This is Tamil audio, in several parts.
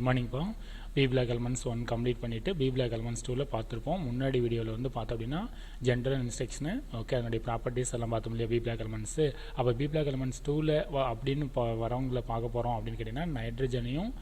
மார்னிங் பா பி பிளாக் எலமெண்ட்ஸ் 1 கம்ப்ளீட் பண்ணிவிட்டு பி பிளாக் எலமெண்ட்ஸ் 2ல் பார்த்துருப்போம். முன்னாடி வீடியோவில் வந்து பார்த்தோம் அப்படின்னா ஜென்ரல் இன்ஸ்ட்ரக்ஷனு ஓகே அதனுடைய ப்ராப்பர்ட்டிஸ் எல்லாம் பார்த்தோம் இல்லையா பி பிளாக் எலமெண்ட்ஸு. அப்போ பி பிளாக் எலமெண்ட்ஸ் 2ல் அப்படின்னு வரவங்களை பார்க்க போகிறோம் அப்படின்னு கேட்டிங்கன்னா நைட்ரஜனையும்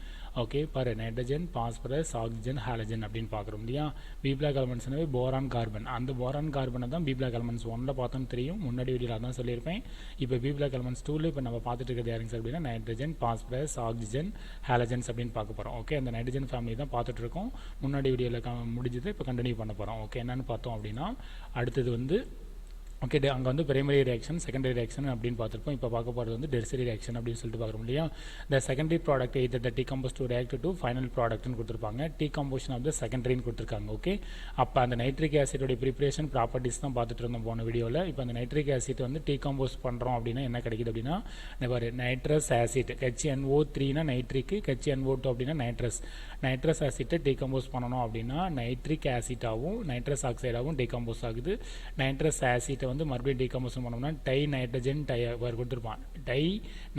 ஓகே பாரு நைட்ரஜன் பாஸ்பரஸ் ஆக்சிஜன் ஹாலஜன் அப்படின்னு பார்க்குறோம் இல்லையா. பி பிளாக் எலமெண்ட்ஸ்னாவே போரான் கார்பன், அந்த போரான் கார்பனை தான் பி பிளாக் எலமெண்ட்ஸ் 1ல் பார்த்தோன்னு தெரியும், முன்னாடி வீடியோவில் அதான் சொல்லியிருப்பேன். இப்போ பி பிளாக் எலமெண்ட்ஸ் 2ல் இப்போ நம்ம பார்த்துட்டு இருக்கிறது யாருங்க சார் அப்படின்னா நைட்ரஜன் பாஸ்பரஸ் ஆக்சிஜன் ஹாலஜன்ஸ் அப்படின்னு பார்க்க போகிறோம். ஓகே அந்த நைட்ரஜன் ஃபேமிலி தான் பார்த்துட்டு இருக்கோம். முன்னாடி வீடியோவில் முடிஞ்சது, இப்போ கண்டினியூ பண்ண போகிறோம். ஓகே என்னென்னு பார்த்தோம் அப்படின்னா அடுத்தது வந்து ஓகே அங்கே வந்து பிரைமரி ரியாக்ஷன் செகண்டரி ரியாக்ஷன் அப்படின்னு பார்த்துருப்போம். இப்போ பார்க்க போகிறது வந்து டெர்சரி ரியாக்ஷன் அப்படின்னு சொல்லிட்டு பார்க்குறோம் இல்லையா. The secondary product either the decompose to react to final ப்ராடக்ட்னு கொடுத்துருப்பாங்க, டீகம்போஷன் ஆஃப் த செகண்டரின்னு கொடுத்துருக்காங்க. ஓகே அப்போ அந்த நைட்ரிக் ஆசிடோடைய ப்ரிப்பரேஷன் ப்ராப்பர்ட்டிஸ் தான் பார்த்துட்டு இருந்தோம் போன வீடியோவில். இப்போ அந்த நைட்ரிக் ஆசிட் வந்து டீகம்போஸ் பண்ணுறோம் அப்படின்னா என்ன கிடைக்குது அப்படின்னா நைட்ரஸ் ஆசிட் HNO3னா நைட்ரிக்கு, HNO2 அப்படின்னா நைட்ரஸ் ஆசிட்டை டீகம்போஸ் பண்ணணும் அப்படின்னா நைட்ரிக் ஆசிட்டாகவும் நைட்ரஸ் ஆக்சைடாகவும் டீகம்போஸ் ஆகுது. நைட்ரஸ் ஆசிட்டை வந்து மறுபடியும் டீகம்போஷன் பண்ணோம்னா டை நைட்ரஜன் கொடுத்துருப்பான், டை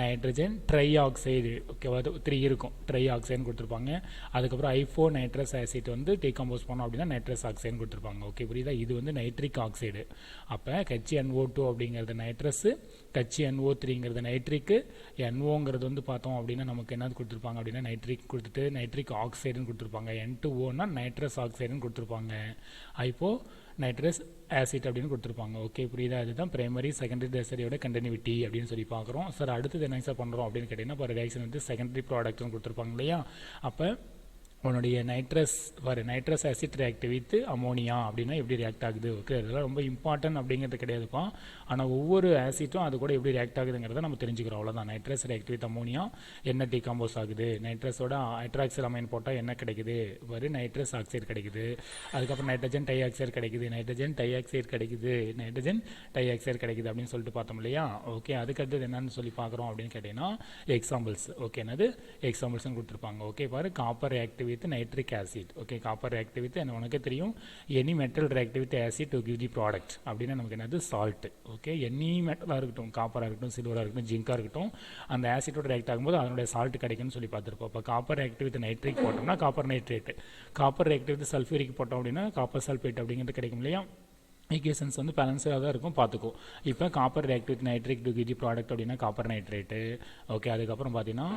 நைட்ரஜன் ட்ரை ஆக்சைடு ஓகேவா 3 இருக்கும், ட்ரை ஆக்சைடுன்னு கொடுத்துருப்பாங்க. அதுக்கப்புறம் ஐஃபோ நைட்ரஸ் ஆசிட் வந்து டீகம்போஸ் பண்ணோம் அப்படின்னா நைட்ரஸ் ஆக்சைடுன்னு கொடுத்துருப்பாங்க. ஓகே புரியுதா, இது வந்து நைட்ரிக் ஆக்சைடு. அப்போ HNO2 அப்படிங்கிறது நைட்ரஸ், HNO3ங்கிறது நைட்ரிக்கு, NOங்கிறது வந்து பார்த்தோம் அப்படின்னா நமக்கு என்னது கொடுத்துருப்பாங்க அப்படின்னா நைட்ரிக் கொடுத்துட்டு நைட்ரிக் ஆக்சைடுன்னு கொடுத்துருப்பாங்க, N2Oனா நைட்ரஸ் ஆக்சைடுன்னு கொடுத்துருப்பாங்க, ஐப்போ நைட்ரஸ் ஆசிட் அப்படின்னு கொடுத்துருப்பாங்க. ஓகே புரியுதா, இதுதான் பிரைமரி செகண்டரி டெர்சரியோட கண்டினியூட்டி அப்படின்னு சொல்லி பார்க்குறோம். சார் அடுத்தது என்ன சார் பண்ணுறோம் அப்படின்னு கேட்டிங்கன்னா இப்போ ரியாக்ஷன் வந்து செகண்டரி ப்ராடக்ட்னு கொடுத்துருப்பாங்க இல்லையா. அப்போ உன்னுடைய nitrous acid react with ammonia அப்படின்னா எப்படி ரியாக்ட் ஆகுது. ஓகே இதெல்லாம் ரொம்ப இம்பார்ட்டன்ட் அப்படிங்கிறது கிடையாதுப்பா, ஆனால் ஒவ்வொரு ஆசிட்டும் அது கூட எப்படி ரியாக்ட் ஆகுதுங்கிறத நம்ம தெரிஞ்சுக்கிறோம் அவ்வளோதான். நைட்ரஸ் ரியாக்ட் வித் அமோனியா என்ன டீகம்போஸ் ஆகுது, நைட்ரஸோட ஹைட்ராக்சில் அமைன் போட்டால் என்ன கிடைக்குது, நைட்ரஸ் ஆக்சைடு கிடைக்குது. அதுக்கப்புறம் நைட்ரஜன் டை ஆக்சைடு கிடைக்குது, நைட்ரஜன் டை ஆக்சைடு கிடைக்குது அப்படின்னு சொல்லிட்டு பார்த்தோம் இல்லையா. ஓகே அதுக்கடுத்தது என்னன்னு சொல்லி பார்க்குறோம் அப்படின்னு கேட்டிங்கன்னா எக்ஸாம்பிள்ஸ். ஓகே என்னது எக்ஸாம்பிள்ஸ்னு கொடுத்துருப்பாங்க. ஓகே பாரு copper react with nitric acid. okay copper react with உனக்கு தெரியும் any metal react with acid to give the product அப்படின்னா நமக்கு என்னது salt. okay any metal இருக்கட்டும், காப்பரா இருக்கட்டும், சில்வரா இருக்கட்டும், ஜிங்கா இருக்கட்டும், அந்த ஆசிட்டோட ரியாக்ட் ஆகும்போது அதனுடைய சால்ட் கிடைக்கும்னு சொல்லி பார்த்துருப்போம். இப்போ காப்பர் ரியாக்ட் வித் நைட்ரிக் போட்டோம்னா copper nitrate, copper react with sulphuric போட்டோம் அப்படின்னா காப்பர் சல்ஃபேட் அப்படிங்கிறது கிடைக்கும் இல்லையா. ஈக்குவேஷன்ஸ் வந்து பேலன்ஸாக தான் இருக்கும் பார்த்துக்கோ. இப்போ copper react with nitric to give the product அப்படின்னா காப்பர் நைட்ரேட்டு. ஓகே அதுக்கப்புறம் பார்த்தீங்கன்னா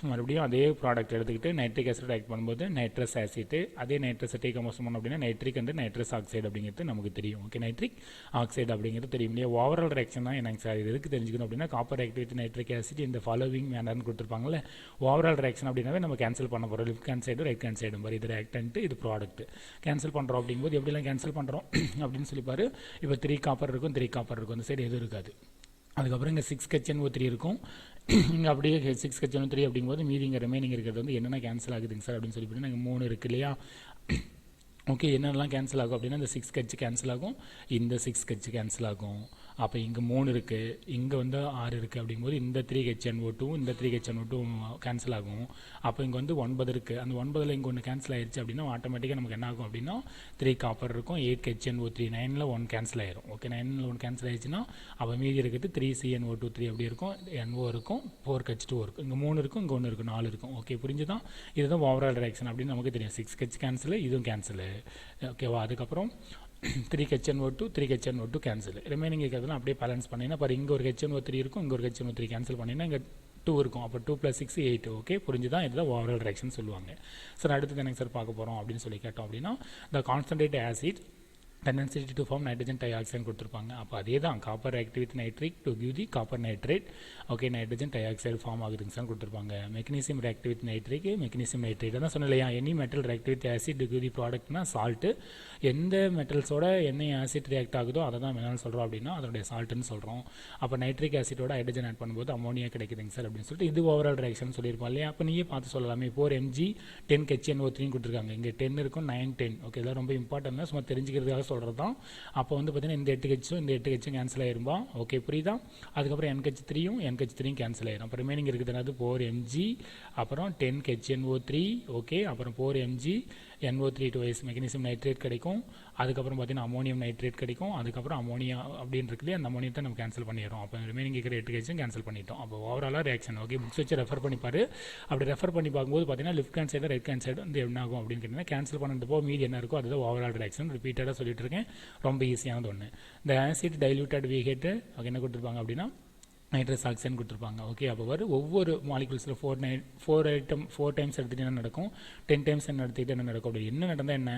மறுபடியும் அதே ப்ராடக்ட் எடுத்துக்கிட்டு நைட்ரிக் ஆசிட் ரியாக்ட் பண்ணும்போது நைட்ரஸ் ஆசிட்டு, அதே நைட்ரஸ் டீகம்போஸ் பண்ணோம் அப்படின்னா நைட்ரிக் அண்ட் நைட்ரஸ் ஆக்சைடு அப்படிங்கிறது நமக்கு தெரியும். ஓகே நைட்ரிக் ஆக்சைடு அப்படிங்கிறது தெரியும் இல்லையா. ஓவரால் ரியாக்ஷன் தான் எனக்கு சார் இது எதுக்கு தெரிஞ்சுக்கணும் அப்படின்னா copper react with nitric acid இந்த ஃபாலோவிங் மேனர்னு கொடுத்துருப்பாங்கல்ல. ஓவரால் ரியாக்ஷன் அப்படின்னாவே நம்ம கேன்சல் பண்ண போகிறோம், left hand side right hand side மாதிரி இது ரியாக்டன்ட் இது ப்ராடக்ட் கேன்சல் பண்ணுறோம் அப்படிங்கும்போது எப்படிலாம் கேன்சல் பண்ணுறோம் அப்படின்னு சொல்லி பாரு. இப்போ 3 காப்பர் இருக்கும், 3 காப்பர் இருக்கும், அந்த சைடு எதுவும் இருக்காது. அதுக்கப்புறம் இங்கே 6HNO3 இருக்கும், இங்கே அப்படியே 6HNO3 அப்படிங்கும்போது மீதி இங்கே ரிமைனிங் இருக்கிறது வந்து என்னென்ன கேன்சல் ஆகுதுங்க சார் அப்படின்னு சொல்லி நாங்கள் 3 இருக்கு இல்லையா. ஓகே என்னென்னலாம் கேன்சல் ஆகும் அப்படின்னா இந்த 6H கேன்சல் ஆகும், இந்த 6H கேன்சல் ஆகும். அப்போ இங்கே 3 இருக்குது, இங்கே வந்து 6 இருக்குது அப்படிங்கும்போது இந்த 3HNO2 இந்த 3HNO2 கேன்சல் ஆகும். அப்போ இங்கே வந்து 9 இருக்குது, அந்த 9ல் இங்கே ஒன்று கேன்சல் ஆயிடுச்சு அப்படின்னா ஆட்டோமேட்டிக்காக நமக்கு என்ன ஆகும் அப்படின்னா 3 காப்பர் இருக்கும், 8HNO3, 9ல் 1 கேன்சல் ஆயிரும். ஓகே 9ல் 1 கேன்சல் ஆயிடுச்சுன்னா அப்போ மீதி இருக்கிறது 3CNO2 அப்படி இருக்கும், NO இருக்கும், 4H2 இருக்கும், இங்கே 3 இருக்கும், இங்கே 1 இருக்கும், 4 இருக்கும். ஓகே புரிஞ்சுதான், இதுதான் ஓவரால் ரியாக்ஷன் அப்படின்னு நமக்கு தெரியும். 6H கேன்சல், இதுவும் கேன்சல். ஓகேவா அதுக்கப்புறம் 3HNO2 கேன்சல், ரிமைனிங் இருக்கிறதுலாம் அப்படியே பேலன்ஸ் பண்ணிங்கன்னா பாரு இங்கே ஒரு HNO3 இருக்கும், இங்கே ஒரு HNO3 கேன்சல் பண்ணிங்கன்னா இங்கே 2 இருக்கும். அப்போ 2 + 6 8. ஓகே புரிஞ்சுதான், இதுதான் ஓவரால் ரியாக்ஷன் சொல்லுவாங்க. சார் அடுத்தது எனக்கு சார் பார்க்க போகிறோம் அப்படின்னு சொல்லி கேட்டோம் அப்படின்னா the concentrate acid tendency to form nitrogen dioxide கொடுத்துருப்பாங்க. அப்போ அதே தான் copper react with nitric to give the copper nitrate. Okay nitrogen di form ஆகுதுங்க சார் கொடுத்துருப்பாங்க. Magnesium react with nitric, magnesium nitrate தான் சொன்னலையா. Any metal react with acid to give the ப்ராடக்ட்னா சால்ட்டு. எந்த மெட்டல்ஸோட என்ன ஆசிட் ரியாக்ட் ஆகுதோ அதை தான் என்னன்னு சொல்கிறோம் அப்படின்னா அதனுடைய சால்ட்டுன்னு சொல்கிறோம். அப்போ நைட்ரிக் ஆசிட்டோட ஹைட்ரஜன் ஆட் பண்ணும்போது அமோனியா கிடைக்குதுங்க சார் அப்படின்னு சொல்லிட்டு இது ஓவரால் ரியாக்ஷன் சொல்லியிருப்போம் இல்லையா. அப்போ நீயே பார்த்து சொல்லலாமே 4mg 10HNO3 கொடுத்துருக்காங்க, இங்கே 10 இருக்கும் 9 10. ஓகே இதெல்லாம் ரொம்ப இம்பார்ட்டன்ட் தான், சும்மா தெரிஞ்சுக்கிறதுக்காக சொல்கிறது தான். அப்போ வந்து பார்த்தீங்கன்னா இந்த 8Hம் இந்த 8Hம் கேன்சல் ஆயிரும்பா. ஓகே புரியுதா. அதுக்கப்புறம் NH3யும் கேன்சல் ஆயிரும். அப்புறம் ரிமைனிங் இருக்குது என்னது 4mg, அப்புறம் 10HNO3. ஓகே அப்புறம் 4mg NO3 twice magnesium nitrate கிடைக்கும். அதுக்கப்புறம் பார்த்தீங்கன்னா அமோனியம் நைட்ரேட் கிடைக்கும். அதுக்கப்புறம் அமோனியா அப்படின்னு இருக்குல்லையே அந்த அமோனியத்தை நம்ம கேன்சல் பண்ணிடுறோம். அப்போ ரிமைனிங் இருக்கிற 8 கேஸும் கேன்சல் பண்ணிட்டோம். அப்போ ஓவராலாக ரியாக்ஷன் ஓகே புக்ஸ் வச்சு ரெஃபர் பண்ணிப்பாரு. அப்படி ரெஃபர் பண்ணி பார்க்கும்போது பார்த்தீங்கன்னா left hand side right hand side வந்து என்ன ஆகும் அப்படின்னு கேட்டிங்கன்னா கேன்சல் பண்ணிட்டு போக மீதி என்ன இருக்கோ அதுதான் ஓவரால் ரியாக்ஷன். ரிப்பீட்டடாக சொல்லிட்டு இருக்கேன், ரொம்ப ஈஸியானது ஒன்று. இந்த ஆசிட் டைல்யூட்டட் வீஹேட்டு என்ன கொடுத்துருப்பாங்க அப்படின்னா நைட்ரஸ் ஆக்சைடு கொடுத்துருப்பாங்க. ஓகே, அப்போ ஒவ்வொரு மாலிகுல்ஸில் 4 டைம்ஸ் எடுத்துகிட்டு என்ன நடக்கும், 10 டைம்ஸ் என்ன எடுத்துக்கிட்டு என்ன நடக்கும், அப்படி என்ன நடந்தால் என்ன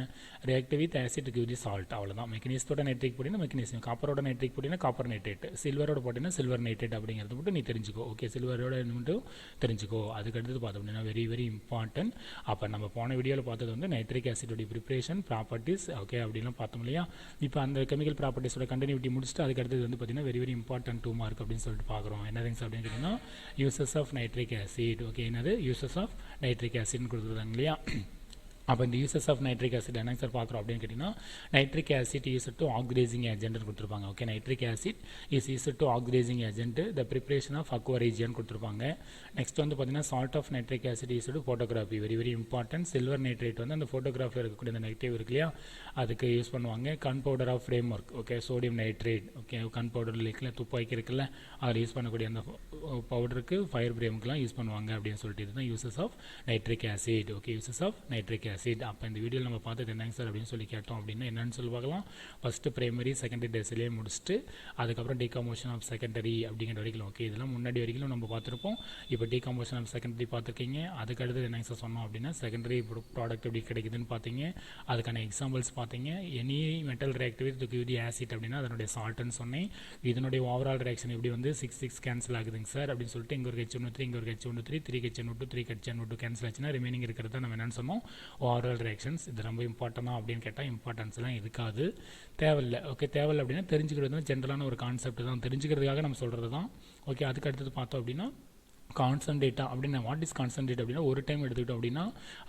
reactive with acid give the salt. அவ்வளோதான். மெக்னீசியத்தோட நைட்ரிக் போட்டினா மெக்னீசியம், காப்பரோட நைட்ரிக் போட்டினா காப்பர் நைட்ரேட், சில்வரோட போட்டினா சில்வர் நைட்ரேட் அப்படிங்கிறது மட்டும் நீ தெரிஞ்சுக்கோ. ஓகே, சில்வரோட மட்டும் தெரிஞ்சுக்கோ. அதுக்கு அடுத்தது பார்த்தோம் அப்படின்னா வெரி வெரி இம்பார்ட்டன்ட். அப்போ நம்ம போன வீடியோவில் பார்த்தது வந்து நைட்ரிக் ஆசிடோட ப்ரிப்ரேஷன் ப்ராப்பர்ட்டிஸ் ஓகே அப்படின்லாம் பார்த்தோம் இல்லையா. இப்போ அந்த கெமிக்கல் ப்ராப்பர்ட்டிஸோட கண்டினியூட்டி முடிச்சுட்டு அதுக்கு அடுத்தது வந்து பார்த்தீங்கன்னா வெரி வெரி இம்பார்ட்டன்ட் 2 மார்க் அப்படின்னு சொல்லிட்டு பார்க்குறோம். என்ன திங்ஸ் அப்படின்னு கேட்டிங்கன்னா uses of nitric acid. Okay, என்னது யூசஸ் ஆஃப் நைட்ரிக் ஆசிட்னு கொடுத்துருந்தாங்க இல்லையா. அப்போ இந்த யூசஸ் ஆஃப் நைட்ரிக் ஆசிட் என்ன சார் பார்க்குறோம் அப்படின்னு கேட்டிங்கன்னா nitric acid use to oxidising agent கொடுத்துருப்பாங்க. Okay, nitric acid is use to oxidising agent the preparation of aqua regia கொடுத்துருப்பாங்க. நெக்ஸ்ட் வந்து பார்த்தீங்கன்னா salt of nitric acid use to photography. Very very important. Silver nitrate வந்து அந்த ஃபோட்டோகிராஃபில் இருக்கக்கூடிய அந்த நெகட்டிவ் இருக்கு இல்லையா அதுக்கு யூஸ் பண்ணுவாங்க. Gunpowder of framework. Okay, sodium nitrate. Okay, gunpowder இருக்குல்ல துப்பாக்கி இருக்குல்ல அதில் யூஸ் பண்ணக்கூடிய அந்த பவுடருக்கு ஃபயர் பிரேமுக்கெலாம் யூஸ் பண்ணுவாங்க அப்படின்னு சொல்லிட்டு இதுதான் uses of nitric acid. Okay, uses of nitric acid. அப்போ இந்த வீடியோவில் நம்ம பார்த்தது என்னங்க சார் அப்படின்னு சொல்லி கேட்டோம் அப்படின்னா என்னன்னு சொல்லி பார்க்கலாம். ஃபஸ்ட்டு பிரைமரி செகண்டரி டெஸ்ட்லேயே முடிச்சுட்டு அதுக்கப்புறம் டீகாம்போஷன் ஆஃப் செகண்டரி அப்படிங்கிற வரைக்கும். ஓகே, இதெல்லாம் முன்னாடி வரைக்கும் நம்ம பார்த்துருப்போம். இப்போ டீகாம்போஷன் ஆஃப் செகண்டரி பார்த்துருக்கீங்க. அதுக்கு அடுத்து என்னங்க சார் சொன்னோம் அப்படின்னா செகண்டரி ப்ராடக்ட் எப்படி கிடைக்குதுன்னு பார்த்தீங்க. அதுக்கான எக்ஸாம்பிள்ஸ் பார்த்தீங்க. Any metal reactive with give the acid அப்படின்னா அதனுடைய சால்ட்னு சொன்னேன். இதனுடைய ஓவரால் ரியாக்ஷன் எப்படி வந்து 6 கேன்சல் ஆகுதுங்க சார் அப்படின்னு சொல்லிட்டு இங்கே ஒரு H1O3 இங்கே ஒரு H1O3 3 HNO2 3 HNO2 கேன்சல் ஆச்சுன்னா ரிமைனிங் இருக்கிறத நம்ம என்னென்னு சொன்னோம் ஓவரால் ரியாக்ஷன்ஸ். இது ரொம்ப இம்பார்ட்டனா அப்படின்னு கேட்டால் இம்பார்ட்டன்ஸ்லாம் இருக்காது, தேவையில்லை. ஓகே, தேவையில்லை அப்படின்னா தெரிஞ்சுக்கிறது வந்து ஜென்ரலான ஒரு கான்செப்ட் தான், தெரிஞ்சுக்கிறதுக்காக நம்ம சொல்கிறது தான். ஓகே, அதுக்கு அடுத்தது பார்த்தோம் அப்படின்னா கான்சன்ட்ரேட்டா அப்படின்னா வாட் இஸ் கான்சன்ட்ரேட் அப்படின்னா ஒரு டைம் எடுத்துக்கிட்டோம் அப்படின்னா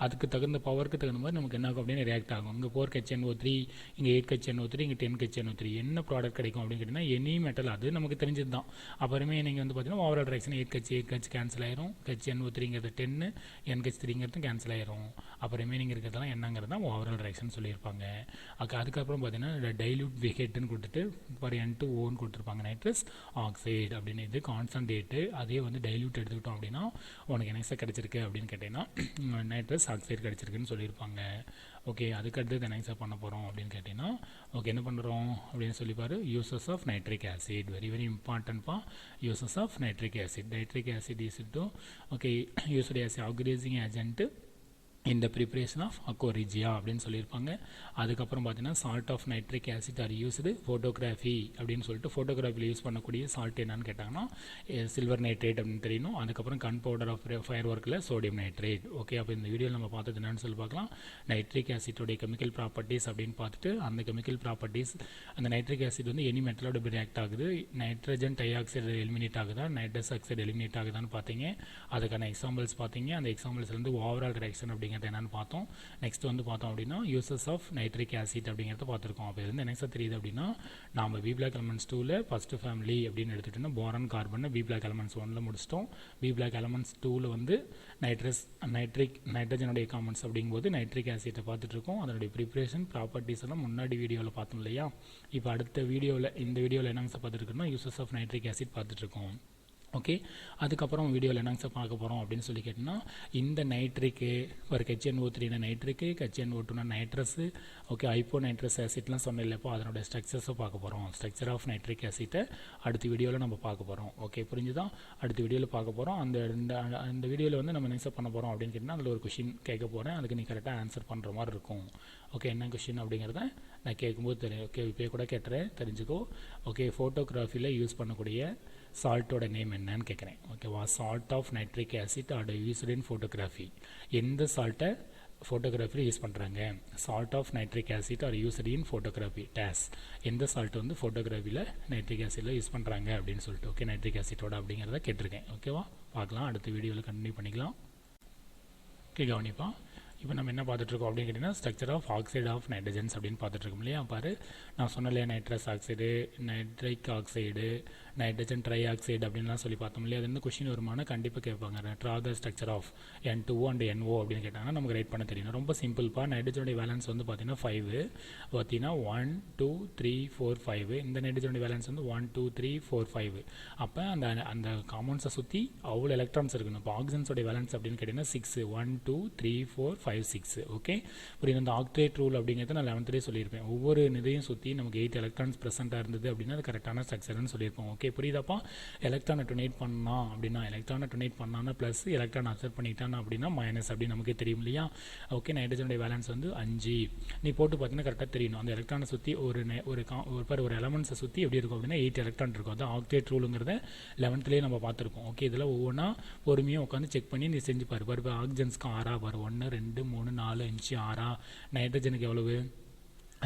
அதுக்கு தகுந்த பவருக்கு தகுந்த மாதிரி நமக்கு என்ன ஆகும் அப்படின்னு ரியாக்ட் ஆகும். இங்கே 4 HNO3 இங்கே 8 HNO3 இங்கே 10 HNO3 என்ன ப்ராடக்ட் கிடைக்கும் அப்படின்னு கேட்டிங்கன்னா எனி மெட்டல் அது நமக்கு தெரிஞ்சது தான். அப்புறமே நீங்கள் வந்து பார்த்தீங்கன்னா ஓவரால் ரியாக்ஷன் 8H கேன்சல் ஆயிரும், HNO3ங்கிறது 10 NH3ங்கிறது கேன்சல் ஆயிரும். அப்புறமே நீங்கள் இருக்கிறதெல்லாம் என்னங்கிறது தான் ஓவரால் ரியாக்ஷன் சொல்லியிருப்பாங்க. அதுக்கப்புறம் பார்த்தீங்கன்னா டைல்யூட் விஹெட்னு கொடுத்துட்டு ஃபார் N2O கொடுத்துருப்பாங்க நைட்ரஸ் ஆக்சைடு அப்படின்னு. இது கான்சன்ட்ரேட்டு அதே வந்து டைல்யூட் எடுத்துக்கிட்டோம் அப்படின்னா உனக்கு என்ன கிடைச்சிருக்கு அப்படின்னு கேட்டீங்கன்னா நைட்ரஸ் ஆக்சைடு கிடைச்சிருக்குன்னு சொல்லியிருப்பாங்க. ஓகே, அதுக்கு அடுத்தது என்ன பண்ண போகிறோம் அப்படின்னு கேட்டிங்கன்னா ஓகே என்ன பண்ணுறோம் அப்படின்னு சொல்லிப்பாரு. Uses of nitric acid very very இம்பார்ட்டன்ட்பா. Uses of nitric acid. Nitric acid is to okay used as oxidising agent இந்த ப்ரிப்ரேஷன் ஆஃப் அக்வாரிஜியா அப்படின்னு சொல்லியிருப்பாங்க. அதுக்கப்புறம் பார்த்தீங்கன்னா salt of nitric acid are used photography அப்படின்னு சொல்லிட்டு ஃபோட்டோகிராஃபியில் யூஸ் பண்ணக்கூடிய சால்ட் என்னன்னு கேட்டாங்கன்னா சில்வர் நைட்ரேட் அப்படின்னு தெரியணும். அதுக்கப்புறம் கன் பவுடர் ஆஃப் ஃபயர் ஒர்க்கில் சோடியம் நைட்ரேட். ஓகே, அப்போ இந்த வீடியோவில் நம்ம பார்த்தது என்னன்னு சொல்லி பார்க்கலாம். நைட்ரிக் ஆசிட்டோடைய கெமிக்கல் ப்ராப்பர்ட்டிஸ் அப்படின்னு பார்த்துட்டு அந்த கெமிக்கல் ப்ராப்பர்ட்டிஸ் அந்த நைட்ரிக் ஆசிட் வந்து எனி மெட்டலோட ரியாக்ட் ஆகுது, நைட்ரஜன் டை ஆக்சைடு எலிமினேட் ஆகுதா நைட்ரஸ் ஆக்சைடு எலிமினேட் ஆகுதான்னு பார்த்தீங்க. அதுக்கான எக்ஸாம்பிள்ஸ் பார்த்தீங்க. அந்த எக்ஸாம்பிள்ஸ்லேருந்து ஓவரால் ரியாக்ஷன் அப்படிங்கிறது என்னன்னு பார்த்தோம். நெக்ஸ்ட் வந்து பார்த்தோம் அப்படின்னா யூசஸ் ஆஃப் நைட்ரிக் ஆசிட் அப்படிங்கிறத பார்த்துருக்கோம். அப்போ இது என்ன தெரியுது அப்படின்னா நாம பி பிளாக் எலமெண்ட்ஸ் 2ல ஃபர்ஸ்ட் ஃபேமிலி அப்படின்னு எடுத்துட்டோம்னா boron carbon p block elements 1ல முடிச்சிட்டோம். பி பிளாக் எலமெண்ட்ஸ் 2ல வந்து நைட்ரஜனுடைய காம்பவுண்ட்ஸ் அப்படிங்கும்போது நைட்ரிக் ஆசிட்டை பார்த்துட்டு இருக்கோம். அதனுடைய ப்ரிப்ரேஷன் ப்ராப்பர்ட்டிஸ் எல்லாம் முன்னாடி வீடியோவில் பார்த்தோம் இல்லையா. இப்போ அடுத்த வீடியோவில் இந்த வீடியோவில் என்னங்க சார் பார்த்துருக்கோம்னா யூசஸ் ஆஃப் நைட்ரிக் ஆசிட் பார்த்துட்டு இருக்கோம். ஓகே, அதுக்கப்புறம் வீடியோவில் என்னங்க சார் பார்க்க போகிறோம் அப்படின்னு சொல்லி கேட்டிங்கன்னா இந்த நைட்ரிக்கு ஒரு HNO3 நைட்ரிக்கு HNO2 நைட்ரஸு ஓகே ஐப்போ நைட்ரஸ் ஆசிட்லாம் சொன்ன இல்லைப்போ அதனோட ஸ்ட்ரக்சர்ஸை பார்க்க போகிறோம். ஸ்ட்ரக்சர் ஆஃப் நைட்ரிக் ஆசிட்டை அடுத்த வீடியோவில் நம்ம பார்க்க போகிறோம். ஓகே, புரிஞ்சுதான்? அடுத்த வீடியோவில் பார்க்க போகிறோம். அந்த வீடியோவில் வந்து நம்ம என்ன பண்ண போகிறோம் அப்படின்னு கேட்டிங்கன்னா அதில் ஒரு கொஷின் கேட்க போகிறேன். அதுக்கு நீ கரெக்டாக ஆன்சர் பண்ணுற மாதிரி இருக்கும். ஓகே, என்ன கொஷின் அப்படிங்கிறத நான் கேட்கும்போது தெரியும். ஓகே, இப்போ கூட கேட்டுறேன் தெரிஞ்சுக்கோ. ஓகே, ஃபோட்டோகிராஃபியில் யூஸ் பண்ணக்கூடிய சால்ட்டோட நேம் என்னன்னு கேட்குறேன். ஓகேவா, salt of nitric acid are used in photography. எந்த சால்ட்டை ஃபோட்டோகிராஃபியில் யூஸ் பண்ணுறாங்க? Salt of nitric acid are used in photography days. எந்த சால்ட் வந்து ஃபோட்டோகிராஃபியில் நைட்ரிக் ஆசிடில் யூஸ் பண்ணுறாங்க அப்படின்னு சொல்லிட்டு. ஓகே, நைட்ரிக் ஆசிட்டோட அப்படிங்கிறத கேட்டிருக்கேன். ஓகேவா, பார்க்கலாம் அடுத்த வீடியோவில் கண்டினியூ பண்ணிக்கலாம். ஓகே, கவனிப்பா. இப்போ நம்ம என்ன பார்த்துட்ருக்கோம் அப்படின்னு கேட்டிங்கன்னா structure of oxide of nitrogens அப்படின்னு பார்த்துட்ருக்கோம் இல்லையா. பாரு நான் சொன்ன இல்லையா, nitrous oxide, nitric oxide, nitrogen try oxide அப்படின்லாம் சொல்லி பார்த்தோம் இல்லையா. அது வந்து கொஷின் வருமானா கண்டிப்பாக கேட்பாங்க. Draw the structure of N2O and NO அப்படின்னு கேட்டாங்கன்னா நமக்கு ரைட் பண்ண தெரியணும். ரொம்ப சிம்பிள்ப்பா. நைட்ரஜனுடைய வேலன்ஸ் வந்து பார்த்தீங்கன்னா 5 பார்த்தீங்கன்னா 1 2 3 4 5. இந்த நைட்ரஜனுடைய வேலன்ஸ் வந்து 1 2 3 4 5. அப்போ அந்த காம்பவுண்ட்ஸை சுற்றி அவ்வளோ எலக்ட்ரான்ஸ் இருக்கணும். இப்போ ஆக்சிஜன்ஸோடைய வேலன்ஸ் அப்படின்னு கேட்டிங்கன்னா 6 1 2 3 4 5 6. ஓகே, புரியுது. அந்த ஆக்டேட் ரூல் அப்படிங்கிறத நான் 11th சொல்லியிருப்பேன். ஒவ்வொரு இதையும் சுற்றி நமக்கு 8 எலக்ட்ரான்ஸ் ப்ரெசென்ட்டாக இருந்தது அப்படின்னா அது கரெக்டான ஸ்ட்ரக்சர்னு சொல்லியிருப்போம். ஓகே, புரியுதாப்பா. எலக்ட்ரானை டொனேட் பண்ணான் அப்படின்னா எலக்ட்ரானை டொனேட் பண்ணான்னா ப்ளஸ், எலக்ட்ரான் அப்சர்வ் பண்ணிட்டானா அப்படின்னா மைனஸ் அப்படின்னு நமக்கு தெரியும் இல்லையா. ஓகே, நைட்ரஜனுடைய வேலன்ஸ் வந்து 5. நீ போட்டு பார்த்தீங்கன்னா கரெக்டாக தெரியணும். அந்த எலக்ட்ரானை சுற்றி ஒரு எலமெண்ட்ஸை சுற்றி எப்படி இருக்கும் அப்படின்னா 8 எலக்ட்ரான் இருக்கும். அது ஆக்டேட் ரூலுங்கிறத 11th நம்ம பார்த்துருக்கோம். ஓகே, இதில் ஒவ்வொன்றா பொறுமையாக உட்காந்து செக் பண்ணி நீ செஞ்சு பாரு. பாரு ஆக்சிஜன்ஸ்க்கு 6 பாரு, 1 2 3 4 5 6. நைட்ரஜனுக்கு எவ்வளவு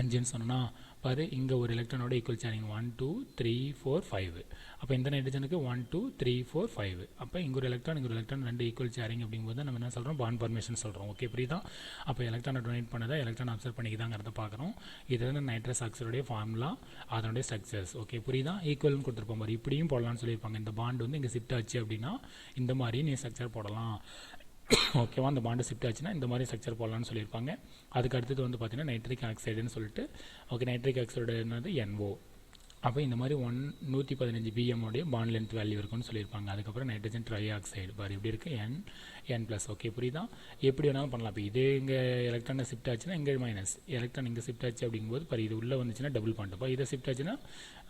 5ன்னு சொன்னால் பாரு, இங்கே ஒரு எலக்ட்ரானோட ஈக்குவல் சேரிங் 1 2 3 4 5. அப்போ இந்த நைட்ரஜனுக்கு 1 2 3 4 5. அப்போ இங்கே ஒரு எலக்ட்ரான் ரெண்டு ஈக்குவல் சேரிங் அப்படிங்கும்போது நம்ம என்ன சொல்கிறோம், பாண்ட் ஃபார்மேஷன் சொல்கிறோம். ஓகே, புரியுதா. அப்போ எலக்ட்ரானை டொனேட் பண்ணதை எலக்ட்ரான் அப்சர்வ் பண்ணிக்குதாங்கிறத பார்க்குறோம். இது வந்து நைட்ரஸ் ஆக்சைடுடைய ஃபார்முலா, அதனுடைய ஸ்ட்ரக்சர்ஸ். ஓகே, புரியுதா. ஈக்குவல்னு கொடுத்துருப்போம் பாரு, இப்படியும் போடலாம்னு சொல்லியிருப்பாங்க. இந்த பாண்ட் வந்து இங்கே ஷிஃப்ட் ஆச்சு அப்படின்னா இந்த மாதிரி நீ ஸ்ட்ரக்சர் போடலாம். ஓகேவா, அந்த பாண்டு ஷிஃப்ட் ஆச்சுன்னா இந்த மாதிரி ஸ்ட்ரக்சர் போடலான்னு சொல்லியிருப்பாங்க. அதுக்கு அடுத்தது வந்து பார்த்தீங்கன்னா நைட்ரிக் ஆக்சைடுன்னு சொல்லிட்டு, ஓகே, நைட்ரிக் ஆக்சைடு என்னது NO. அப்போ இந்த மாதிரி 115 BM உடைய பாண்ட் லென்த் வேல்யூ இருக்குன்னு சொல்லியிருப்பாங்க. அதுக்கப்புறம் நைட்ரஜன் ட்ரை ஆக்சைடு பாரு இப்படி இருக்குது N+. ஓகே, புரியுதா. எப்படி வேணாலும் பண்ணலாம். இப்போ இது இங்கே எலக்ட்ரானை ஷிஃப்ட் ஆச்சுன்னா இங்கே மைனஸ், எலக்ட்ரான் இங்கே ஷிஃப்ட் ஆச்சு அப்படிங்கும்போது பாரு இது உள்ளே வந்துச்சுன்னா டபுள் பாண்ட். இப்போ இதை ஷிஃப்ட் ஆச்சுன்னா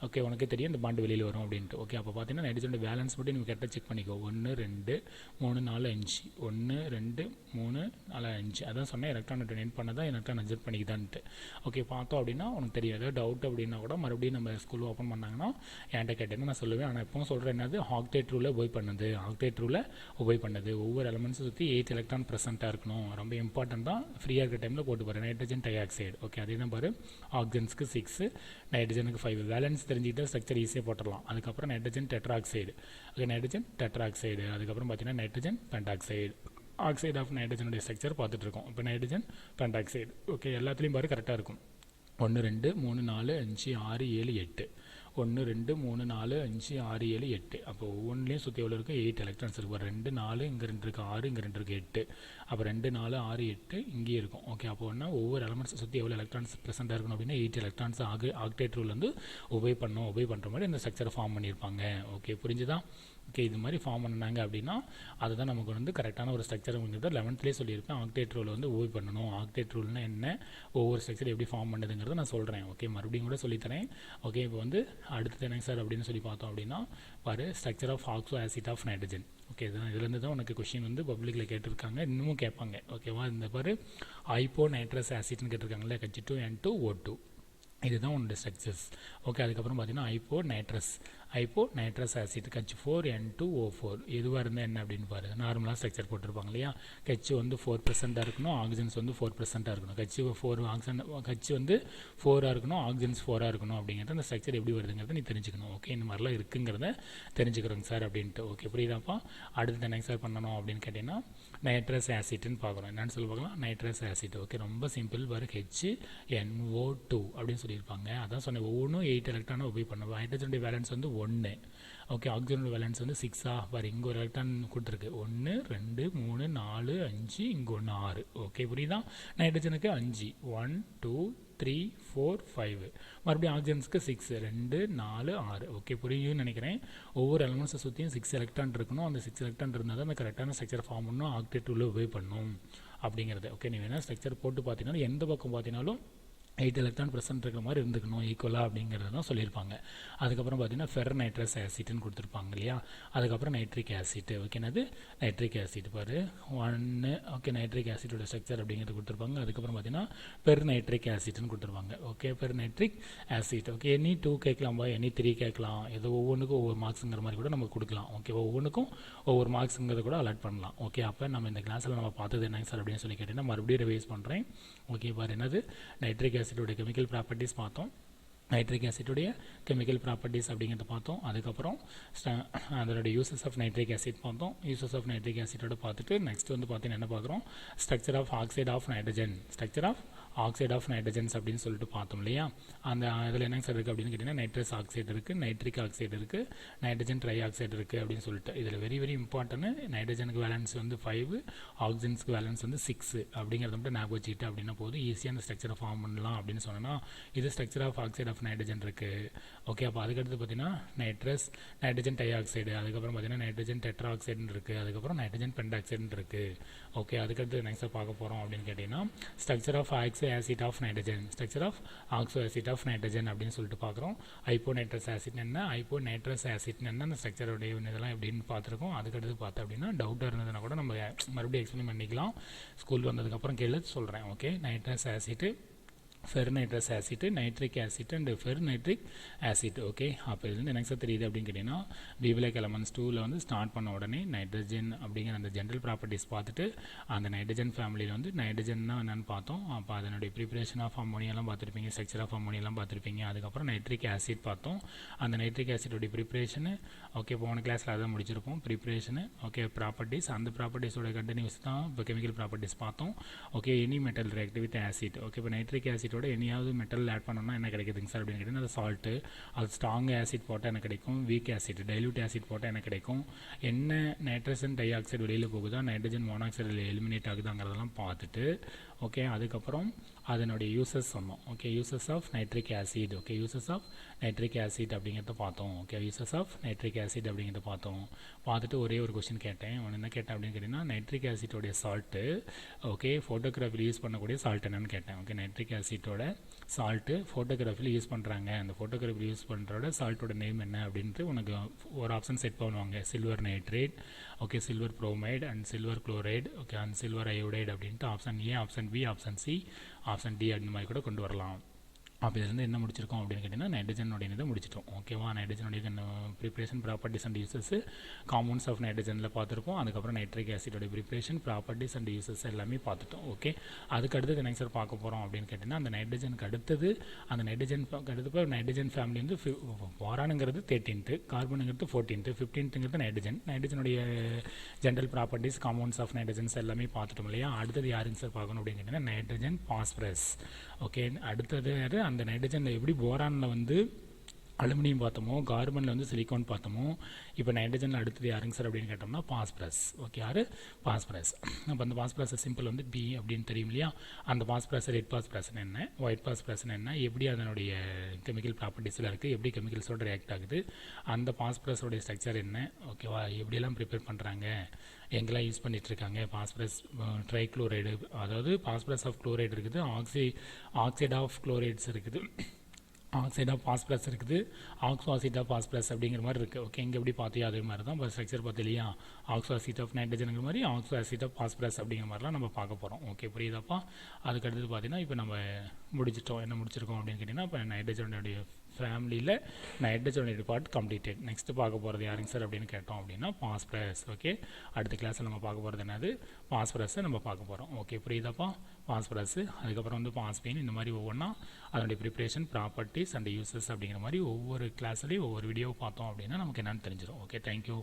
ஓகே உனக்கு தெரியும் இந்த பாண்டு வெளியில் வரும் அப்படின்ட்டு. ஓகே, அப்போ பார்த்தீங்கன்னா நைட்ரஜனோட பேலன்ஸ் மட்டும் நீங்கள் கரெக்டாக செக் பண்ணிக்கோ. 1 2 3 4 5 1 2 3 4 5. அதான் சொன்னேன் எலக்ட்ரானை டொனேட் பண்ணதான் எலக்ட்ரான் அட்ஜஸ்ட் பண்ணிக்குதான்ட்டு. ஓகே, பார்த்தோம் அப்படின்னா உனக்கு தெரியும். ஏதாவது டவுட் அப்படின்னா கூட மறுபடியும் நம்ம ஸ்கூல் ஓப்பன் பண்ணாங்கன்னா என்கிட்ட கேட்டேன்னு நான் சொல்லுவேன். ஆனால் எப்பவும் சொல்கிறேன் என்னது, ஆக்டேட் ரூலை ஒபே பண்ணது. ஒவ்வொரு எலமெண்ட்ஸை சுற்றி 8 எலக்ட்ரான் ப்ரெசென்ட்டாக இருக்கணும். ரொம்ப இம்பார்ட்டன்ட் தான். ஃப்ரீயாக இருக்க டைமில் போட்டு பாரு. Nitrogen di oxide. ஓகே, அதே தான் பாரு. ஆக்சிஜன்ஸ்க்கு 6, நைட்ரஜனுக்கு 5. வேலன்ஸ் தெரிஞ்சுக்கிட்டு ஸ்ட்ரக்சர் ஈஸியாக போட்டுடலாம். அதுக்கப்புறம் nitrogen tetroxide. Okay, nitrogen tetroxide. அதுக்கப்புறம் பார்த்தீங்கன்னா நைட்ரஜன் பென்டாக்சைடு. ஆக்சைடு ஆஃப் நைட்ரஜனுடைய ஸ்ட்ரக்சர் பார்த்துட்டு இருக்கோம். இப்போ நைட்ரஜன் பென்டாக்சைடு. ஓகே, எல்லாத்துலேயும் பாரு கரெக்டாக இருக்கும். 1 2 3 4 5 6 7 8. 1 2 3 4 5 6 7 8. அப்போ ஒவ்வொன்றிலையும் சுற்றி எவ்வளோ இருக்குது, 8 எலக்ட்ரான்ஸ் இருக்கும். 2 4 இங்கே 2 இருக்குது, 6 இங்கே 2 இருக்குது, 8. அப்போ 2 4 6 8 இங்கேயே இருக்கும். ஓகே, அப்போ ஒன்றா ஒவ்வொரு எலமெண்ட்ஸை சுற்றி எவ்வளோ எலக்ட்ரான்ஸ் ப்ரெசென்ட்டாக இருக்கணும் அப்படின்னா 8 எலக்ட்ரான்ஸ் ஆக்டேட் ரூல் வந்து ஒபே பண்ணுற மாதிரி இந்த ஸ்ட்ரக்சரை ஃபார்ம் பண்ணியிருப்பாங்க. ஓகே, புரிஞ்சுதா. ஓகே, இது மாதிரி ஃபார்ம் பண்ணாங்க அப்படின்னா அதுதான் நமக்கு வந்து கரெக்டான ஒரு ஸ்ட்ரக்சர். அப்படிங்கிறத 11th சொல்லியிருப்பேன். ஆக்டேட் ரூல் வந்து ஒபே பண்ணணும். ஆக்டேட் ரூல்னா என்ன, ஒவ்வொரு ஸ்ட்ரக்சர் எப்படி ஃபார்ம் பண்ணுதுங்கிறத நான் சொல்கிறேன். ஓகே, மறுபடியும் கூட சொல்லித்தரேன். ஓகே, இப்போ வந்து அடுத்தது என்ன சார் அப்படின்னு சொல்லி பார்த்தோம் அப்படின்னா பாரு, structure of oxo acid of nitrogen. Okay, இதுலேருந்து தான் உனக்கு கொஸ்டின் வந்து பப்ளிக்கில் கேட்டிருக்காங்க, இன்னமும் கேட்பாங்க. ஓகேவா, இந்த பாரு ஐப்போ நைட்ரஸ் ஆசிட்னு கேட்டிருக்காங்களே, H2N2O2. இதுதான் உன்னோட ஸ்ட்ரக்சர்ஸ். ஓகே, அதுக்கப்புறம் பார்த்தீங்கன்னா ஐப்போ நைட்ரஸ் ஆசிட் H4N2O4. எதுவாக இருந்தால் என்ன அப்படின்னு பாரு, நார்மலாக ஸ்ட்ரக்சர் போட்டிருப்பாங்க இல்லையா. H வந்து 4% இருக்கணும், ஆக்சிஜன்ஸ் வந்து 4% இருக்கணும். H வந்து 4 இருக்கணும், ஆக்சிஜன்ஸ் 4 இருக்கணும். அப்படிங்கிறது அந்த ஸ்ட்ரக்சர் எப்படி வருதுங்கிறத நீ தெரிஞ்சுக்கணும். ஓகே, இந்த மாதிரிலாம் இருக்குங்கிறத தெரிஞ்சுக்கிறோங்க சார் அப்படின்ட்டு. ஓகே, புரியுதாப்பா. அடுத்து என்ன சார் பண்ணணும் அப்படின்னு கேட்டிங்கன்னா நைட்ரஸ் ஆசிட்னு பார்க்குறோம். என்னென்னு சொல்லி பார்க்கலாம், நைட்ரஸ் ஆசிட். ஓகே, ரொம்ப சிம்பிள். பாரு HNO2 அப்படின்னு சொல்லியிருப்பாங்க. அதான் சொன்னேன், ஒவ்வொன்றும் 8 எலக்ட்ரானை ஒபே பண்ணுவோம். ஹைட்ரஜனுடைய வேலன்ஸ் வந்து 1. ஓகே, ஆக்சிஜனுடைய வேலன்ஸ் வந்து 6. பாரு இங்கே ஒரு எலக்ட்ரான் கொடுத்துருக்கு. 1 2 3 4 5 இங்கே 1 6. ஓகே, புரியுதா. நைட்ரஜனுக்கு 5 1 2 3 4 5. மறுபடியும் ஆக்சிஜன்ஸ்க்கு 6 2 4 6. ஓகே, புரியும்னு நினைக்கிறேன். ஒவ்வொரு எலமெண்ட்ஸை சுற்றியும் 6 எலக்ட்ரான் இருக்கணும். அந்த 6 எலக்ட்ரான் இருந்தால் தான் அந்த கரெக்டான ஸ்ட்ரக்சர் ஃபார்ம் பண்ணணும், ஆக்டேட் ரூலை ஒபே பண்ணணும் அப்படிங்கிறது. ஓகே, நீ வேணால் ஸ்ட்ரக்சர் போட்டு பார்த்தீங்கன்னா எந்த பக்கம் பார்த்தீங்கன்னாலும் 8 எலக்ட்ரான் ப்ரெசென்ட் இருக்கிற மாதிரி இருந்துக்கணும் ஈக்குவலாக அப்படிங்கிறது தான் சொல்லியிருப்பாங்க. அதுக்கப்புறம் பார்த்தீங்கன்னா ஃபெர் நைட்ரஸ் ஆசிட்னு கொடுத்துருப்பாங்க இல்லையா. அதுக்கப்புறம் நைட்ரிக் ஆசிட். ஓகேனது நைட்ரிக் ஆசிட் பாரு 1. ஓகே, நைட்ரிக் ஆசிட்டோட ஸ்ட்ரக்சர் அப்படிங்கிறது கொடுத்துருப்பாங்க. அதுக்கப்புறம் பார்த்தீங்கன்னா பெர் நைட்ரிக் ஆசிட்னு கொடுத்துருப்பாங்க. Okay, per nitric acid. Okay, any 2 கேட்கலாம்பா, எனி 3 கேட்கலாம். ஏதோ ஒவ்வொன்றுக்கும் ஒவ்வொரு மார்க்ஸுங்கிற மாதிரி கூட நம்ம கொடுக்கலாம். ஓகே, ஒவ்வொன்றுக்கும் ஒவ்வொரு மார்க்ஸுங்கிறத கூட அலாட் பண்ணலாம். ஓகே, அப்போ நம்ம இந்த கிளாஸில் நம்ம பார்த்தது என்னங்க சார் அப்படின்னு சொல்லி கேட்டிங்கன்னா மறுபடியும் ரிவைஸ் பண்ணுறேன். ஓகே, பாரு என்னது நைட்ரிக் ஆசிடோட கெமிக்கல் ப்ராப்பர்ட்டிஸ் பார்த்தோம். நைட்ரிக் ஆசிட்டுடைய கெமிக்கல் ப்ராப்பர்ட்டிஸ் அப்படிங்கிறத பார்த்தோம். அதுக்கப்புறம் அதனுடைய யூசஸ் ஆஃப் நைட்ரிக் ஆசிட் பார்த்தோம். யூசஸ் ஆஃப் நைட்ரிக் ஆசிட்டோட பார்த்துட்டு நெக்ஸ்ட் வந்து பார்த்தீங்கன்னா என்ன பார்க்குறோம், structure of oxide of nitrogen, structure of oxide of nitrogens அப்படின்னு சொல்லிட்டு பார்த்தோம் இல்லையா. அந்த இதில் என்ன சார் இருக்குது அப்படின்னு கேட்டிங்கன்னா நைட்ரஸ் ஆக்சைடு இருக்குது, நைட்ரிக் ஆக்சைடு இருக்குது, நைட்ரஜன் ட்ரை ஆக்சைடு இருக்குது அப்படின்னு சொல்லிட்டு. இதில் வெரி வெரி இம்பார்ட்டன்ட், நைட்ரஜனுக்கு வேலன்ஸ் வந்து 5, ஆக்சிஜன்ஸ்க்கு வேலன்ஸ் வந்து 6 அப்படிங்கிறத மட்டும் ஞாபகம் வச்சுக்கிட்டு அப்படின்னா போதும், ஈஸியாக அந்த ஸ்ட்ரக்சரை ஃபார்ம் பண்ணலாம் அப்படின்னு சொன்னால். இது structure of oxide of nitrogen இருக்குது. ஓகே, அப்போ அதுக்கடுத்து பார்த்தீங்கன்னா நைட்ரஜன் டை ஆக்சைடு, அதுக்கப்புறம் பார்த்தீங்கன்னா நைட்ரஜன் டெட்ரா ஆக்சைடுன்னு இருக்குது, அதுக்கப்புறம் நைட்ரஜன் பென்டாக்சைடுன்னு இருக்குது. ஓகே, அதுக்கடுத்து நெக்ஸ்ட் பார்க்க போகிறோம் அப்படின்னு கேட்டிங்கன்னா structure of oxo acid of nitrogen, structure of oxo acid of nitrogen அப்படின்னு சொல்லிட்டு பார்க்குறோம். ஐப்போநைட்ரஸ் ஆசிட் என்ன, ஐப்போநைட்ரஸ் ஆசிட் என்ன, அந்த ஸ்ட்ரக்சருடைய இதெல்லாம் எப்படின்னு பார்த்துருக்கோம். அதுக்கடுத்து பார்த்தோம் அப்படின்னா டவுட்டாக இருந்ததுன்னா கூட நம்ம மறுபடியும் எக்ஸ்பிளைன் பண்ணிக்கலாம், ஸ்கூல் வந்ததுக்கப்புறம் கேள்வி சொல்கிறேன். Okay, nitrous acid, pernitrous acid, nitric acid and pernitric acid. Okay, அப்போ இதுலேருந்து நெக்ஸ்ட் தெரியுது அப்படின்னு கேட்டிங்கன்னா பிபிலைக் எலமெண்ட்ஸ் 2ல் வந்து ஸ்டார்ட் பண்ண உடனே நைட்ரஜன் அப்படிங்கிற அந்த ஜென்ரல் ப்ராப்பர்ட்டிஸ் பார்த்துட்டு அந்த நைட்ரஜன் ஃபேமிலியில் வந்து நைட்ரஜன்னா என்னென்னு பார்த்தோம். அப்போ அதனுடைய ப்ரிப்பரேஷன் ஆஃப் அமோனியெல்லாம் பார்த்துருப்பீங்க, ஸ்ட்ரக்சர் ஆஃப் அமோனியெல்லாம் பார்த்துருப்பீங்க. அதுக்கப்புறம் நைட்ரிக் ஆசிட் பார்த்தோம். அந்த நைட்ரிக் ஆசிடோடைய ப்ரிப்பரேஷனு ஓகே போன கிளாஸில் அதான் முடிச்சிருப்போம். ப்ரிப்பரேஷனு ஓகே, ப்ராப்பர்ட்டிஸ், அந்த ப்ராப்பர்ட்டிஸோட கண்டினியூஸ் தான் இப்போ கெமிக்கல் ப்ராப்பர்ட்டிஸ் பார்த்தோம். Okay, any metal react with acid. Okay, இப்போ நைட்ரிக் ஆசிட் எனியாவது மெட்டல் ஆட் பண்ணோம்னா என்ன கிடைக்குதுங்க சார் அப்படின்னு கேட்டிங்கன்னா அது சால்ட்டு. அது ஸ்ட்ராங் ஆசிட் போட்டால் என்ன கிடைக்கும், வீக் ஆசிட், டைல்யூட் ஆசிட் போட்டால் என்ன கிடைக்கும், என்ன நைட்ரஜன் டை ஆக்சைடு வெளியில் போகுதா, நைட்ரஜன் மோனாக்சைடு எலிமினேட் ஆகுதாங்கிறதெல்லாம் பார்த்துட்டு ஓகே, அதுக்கப்புறம் அதனுடைய யூசஸ் சொன்னோம். Okay, uses of nitric acid. Okay, uses of nitric acid அப்படிங்கிறத பார்த்தோம். Okay, uses of nitric acid அப்படிங்கிறத பார்த்தோம். பார்த்துட்டு ஒரே ஒரு கொஸ்டின் கேட்டேன். என்ன கேட்டேன் அப்படின்னு கேட்டிங்கன்னா நைட்ரிக் ஆசிட்டோடைய சால்ட்டு ஓகே ஃபோட்டோகிராஃபியில் யூஸ் பண்ணக்கூடிய சால்ட் என்னன்னு கேட்டேன். ஓகே, நைட்ரிக் ஆசிட்டோட சால்ட்டு ஃபோட்டோகிராஃபியில் யூஸ் பண்ணுறாங்க, அந்த ஃபோட்டோகிராஃபியில் யூஸ் பண்ணுறோட சால்ட்டோட நேம் என்ன அப்படின்ட்டு உனக்கு ஒரு ஆப்ஷன் செட் பண்ணுவாங்க. Silver nitrate, okay, silver bromide and silver chloride, okay, and silver iodide அப்படின்ட்டு option A, option B, option C, option D அந்த மாதிரி கூட கொண்டு வரலாம். அப்போ இதுலேருந்து என்ன முடிச்சிருக்கோம் அப்படின்னு கேட்டிங்கன்னா நைட்ரஜனுடைய இதை முடிச்சிட்டோம். ஓகேவா, நைட்ரஜனுடைய preparation properties and uses, compounds of நைட்ரஜனில் பார்த்துருப்போம். அதுக்கப்புறம் நைட்ரிக் ஆசிடோட ப்ரிப்பரேஷன் ப்ராப்பர்ட்டிஸ் அண்ட் யூசஸ் எல்லாமே பார்த்துட்டோம். ஓகே, அதுக்கு அடுத்தது நெக்ஸ்ட் பார்க்க போகிறோம் அப்படின்னு கேட்டிங்கன்னா அந்த நைட்ரஜனுக்கு அடுத்தது, அந்த நைட்ரஜனுக்கு அடுத்தப்போ நைட்ரஜன் ஃபேமிலி வந்து போரானுங்கிறது 13th, கார்பனுங்கிறது 14th, 15ங்கிறது நைட்ரஜனுடைய general properties, compounds of nitrogens எல்லாமே பார்த்துட்டோம் இல்லையா. அடுத்தது யாருங்க சார் பார்க்கணும் அப்படின்னு கேட்டிங்கன்னா நைட்ரஜன் பாஸ்பரஸ். ஓகே, அடுத்தது அந்த நைட்ரஜனில் எப்படி போரானில் வந்து அலுமினியம் பார்த்தோமோ, கார்பனில் வந்து சிலிக்கான் பார்த்தோமோ, இப்போ நைட்ரஜனில் அடுத்தது யாருங்க சார் அப்படின்னு கேட்டோம்னா பாஸ்பரஸ். ஓகே, யார் பாஸ்பரஸ். அப்போ அந்த பாஸ்பரஸ் சிம்பிள் வந்து பி அப்படின்னு தெரியும் இல்லையா. அந்த பாஸ்பரஸ் ரெட் பாஸ்பரஸ் என்ன, ஒயிட் பாஸ்பரஸ் என்ன, எப்படி அதனுடைய கெமிக்கல் ப்ராப்பர்ட்டிஸில் இருக்குது, எப்படி கெமிக்கல்ஸோட ரியாக்ட் ஆகுது, அந்த பாஸ்பரஸோடைய ஸ்ட்ரக்சர் என்ன, ஓகேவா, எப்படியெல்லாம் ப்ரிப்பேர் பண்ணுறாங்க, எங்கெல்லாம் யூஸ் பண்ணிகிட்ருக்காங்க. பாஸ்பரஸ் ட்ரைக்ளோரைடு, அதாவது பாஸ்பரஸ் ஆஃப் குளோரைடு இருக்குது, ஆக்சைடு ஆஃப் குளோரைட்ஸ் இருக்குது, ஆக்சைட் ஆஃப் பாஸ்பரஸ் இருக்குது, ஆக்ஸோ ஆசிட் ஆஃப் பாஸ்பரஸ் அப்படிங்கிற மாதிரி இருக்குது. ஓகே, இங்கே எப்படி பார்த்தியோ அதே மாதிரி தான் இப்போ ஸ்ட்ரக்சர் பார்த்து இல்லையா. ஆக்ஸோ ஆசிட் ஆஃப் நைட்ரஜனுங்கிற மாதிரி ஆக்ஸோ ஆசிட் ஆஃப் பாஸ்பரஸ் அப்படிங்கிற மாதிரிலாம் நம்ம பார்க்க போகிறோம். ஓகே, புரியுதாப்பா. அதுக்கடுத்து பார்த்தீங்கன்னா இப்போ நம்ம முடிச்சிட்டோம். என்ன முடிச்சிருக்கோம் அப்படின்னு கேட்டிங்கன்னா இப்போ நைட்ரஜனுடைய ஃபேமிலியில் நைட்ரஜனுடைய பார்ட் கம்ப்ளீட்டட். நெக்ஸ்ட்டு பார்க்க போகிறது யாருங்க சார் அப்படின்னு கேட்டோம் அப்படின்னா பாஸ்பரஸ். ஓகே, அடுத்த கிளாஸில் நம்ம பார்க்க போகிறது என்னது, பாஸ்பரஸை நம்ம பார்க்க போகிறோம். ஓகே, புரியுதாப்பா. பாஸ்பரஸ், அதுக்கப்புறம் வந்து பாஸ்பீன், இந்த மாதிரி ஒவ்வொன்றா அதனுடைய ப்ரிப்பரேஷன், ப்ராப்பர்ட்டிஸ் அண்ட் யூசஸ் அப்படிங்கிற மாதிரி ஒவ்வொரு கிளாஸ்லேயும் ஒவ்வொரு வீடியோ பார்த்தோம் அப்படின்னா நமக்கு என்னென்னு தெரிஞ்சிடும். Okay, thank you.